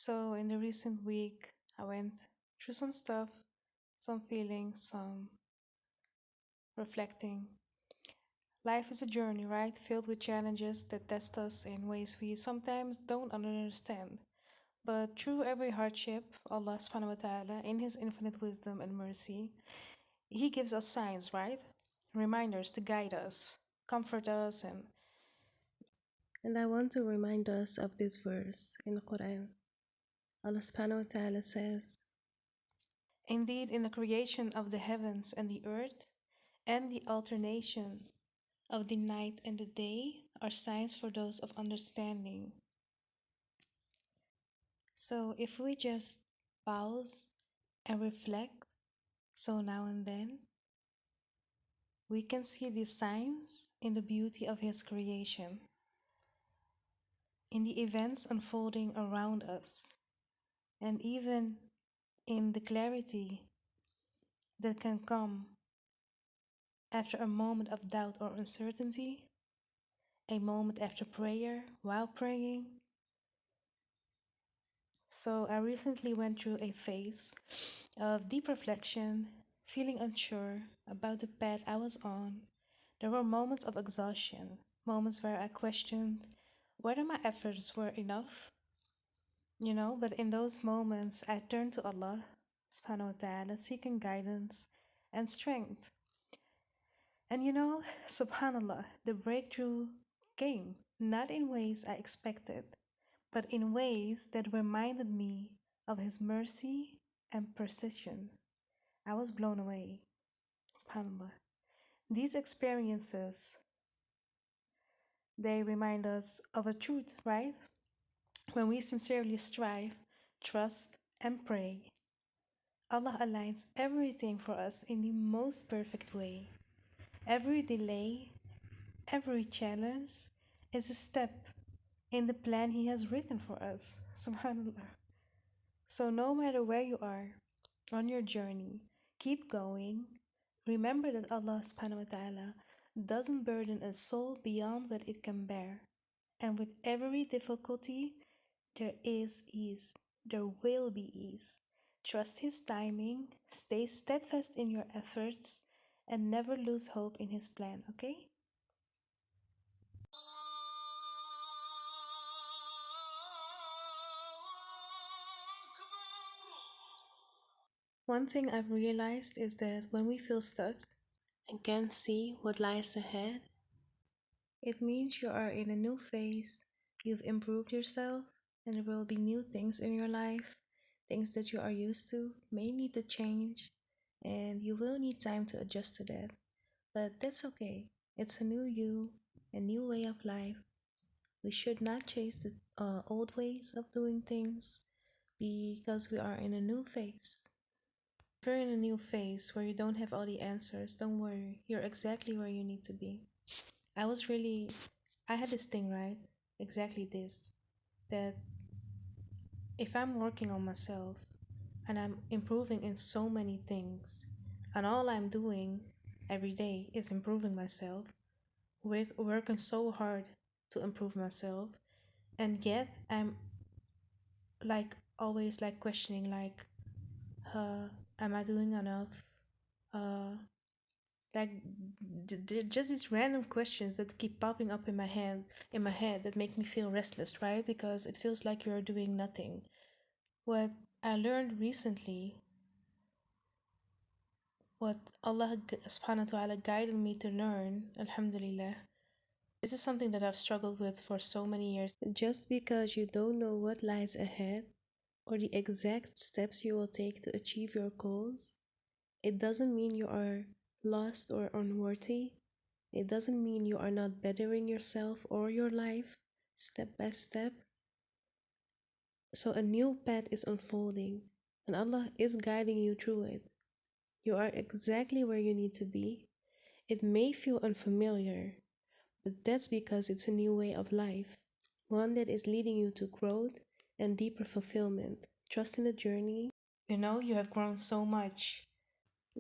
So, in the recent week, I went through some stuff, some feelings, some reflecting. Life is a journey, right? Filled with challenges that test us in ways we sometimes don't understand. But through every hardship, Allah subhanahu wa ta'ala, in His infinite wisdom and mercy, He gives us signs, right? Reminders to guide us, comfort us, and I want to remind us of this verse in the Quran. Allah subhanahu wa ta'ala says, indeed, in the creation of the heavens and the earth, and the alternation of the night and the day are signs for those of understanding. So if we just pause and reflect, so now and then, we can see these signs in the beauty of His creation, in the events unfolding around us, and even in the clarity that can come after a moment of doubt or uncertainty, a moment after prayer, while praying. So I recently went through a phase of deep reflection, feeling unsure about the path I was on. There were moments of exhaustion, moments where I questioned whether my efforts were enough, but in those moments I turned to Allah subhanahu wa ta'ala, seeking guidance and strength. And subhanallah, the breakthrough came, not in ways I expected, but in ways that reminded me of His mercy and precision. I was blown away, subhanallah. These experiences, they remind us of a truth, right? When we sincerely strive, trust, and pray, Allah aligns everything for us in the most perfect way. Every delay, every challenge is a step in the plan He has written for us, subhanallah. So, no matter where you are on your journey, keep going. Remember that Allah subhanahu wa ta'ala doesn't burden a soul beyond what it can bear. And with every difficulty, there is ease. There will be ease. Trust His timing, stay steadfast in your efforts, and never lose hope in His plan, okay? One thing I've realized is that when we feel stuck and can't see what lies ahead, it means you are in a new phase, you've improved yourself, and there will be new things in your life. Things that you are used to may need to change, and you will need time to adjust to that. But that's okay. It's a new you, a new way of life. We should not chase the old ways of doing things because we are in a new phase. If you're in a new phase where you don't have all the answers, don't worry. You're exactly where you need to be. I was really, I had this thing, right? Exactly this. That if I'm working on myself and I'm improving in so many things, and all I'm doing every day is improving myself, working so hard to improve myself, and yet I'm like always like questioning, like, uh, am I doing enough? Uh, like just these random questions that keep popping up in my head that make me feel restless, right? Because it feels like you're doing nothing. What I learned recently, what Allah subhanahu wa ta'ala guided me to learn, alhamdulillah, this is something that I've struggled with for so many years. Just because you don't know what lies ahead or the exact steps you will take to achieve your goals, it doesn't mean you are lost or unworthy. It doesn't mean you are not bettering yourself or your life step by step. So a new path is unfolding, and Allah is guiding you through it. You are exactly where you need to be. It may feel unfamiliar, but that's because it's a new way of life, one that is leading you to growth and deeper fulfillment. Trust in the journey. You have grown so much.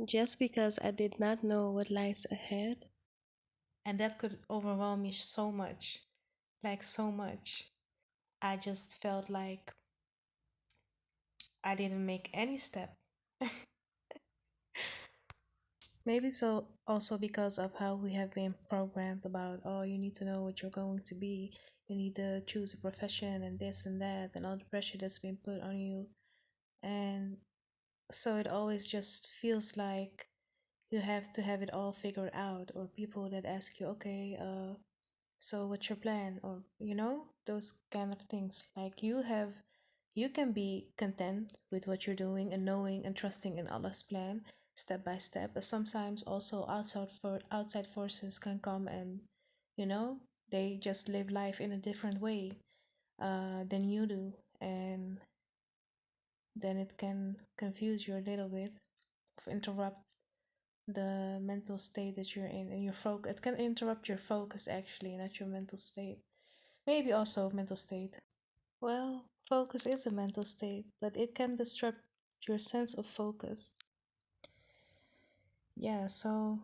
Just because I did not know what lies ahead, and that could overwhelm me so much, like so much. I just felt like I didn't make any step. Maybe so also because of how we have been programmed about, oh, you need to know what you're going to be, you need to choose a profession and this and that and all the pressure that's been put on you. And so it always just feels like you have to have it all figured out, or people that ask you, okay, so what's your plan, or those kind of things. Like you can be content with what you're doing and knowing and trusting in Allah's plan step by step, but sometimes also outside forces can come and you know they just live life in a different way than you do, and then it can confuse you a little bit, interrupt the mental state that you're in, and your focus. It can interrupt your focus actually, not your mental state. Maybe also mental state. Well, focus is a mental state, but it can disrupt your sense of focus. Yeah, so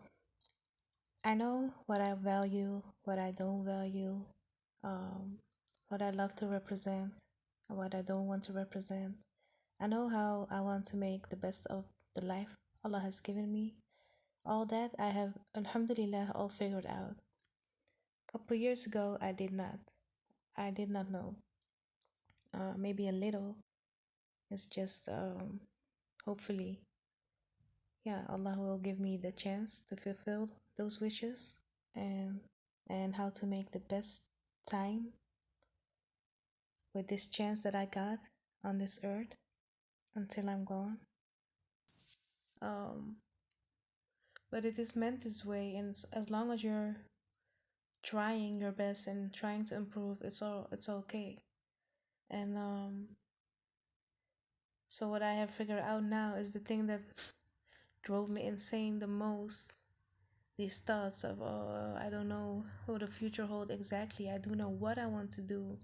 I know what I value, what I don't value, um, what I love to represent, and what I don't want to represent. I know how I want to make the best of the life Allah has given me. All that I have, alhamdulillah, all figured out. A couple years ago, I did not. I did not know. Maybe a little. It's just hopefully, yeah, Allah will give me the chance to fulfill those wishes, and how to make the best time with this chance that I got on this earth until I'm gone. Um, but it is meant this way, and as long as you're trying your best and trying to improve, it's okay. And so what I have figured out now is the thing that drove me insane the most. These thoughts of, oh, I don't know what the future hold exactly. I do know what I want to do.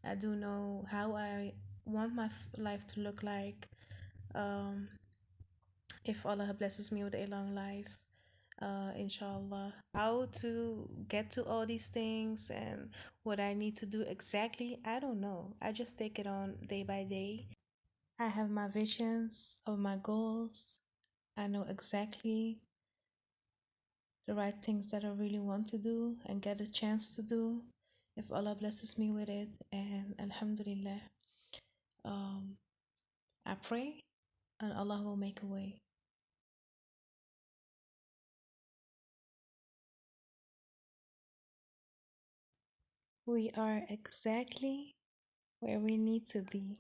I do know how I want my life to look like. Um, if Allah blesses me with a long life, inshallah. How to get to all these things and what I need to do exactly, I don't know. I just take it on day by day. I have my visions of my goals. I know exactly the right things that I really want to do and get a chance to do if Allah blesses me with it. And Alhamdulillah, um, I pray and Allah will make a way. We are exactly where we need to be.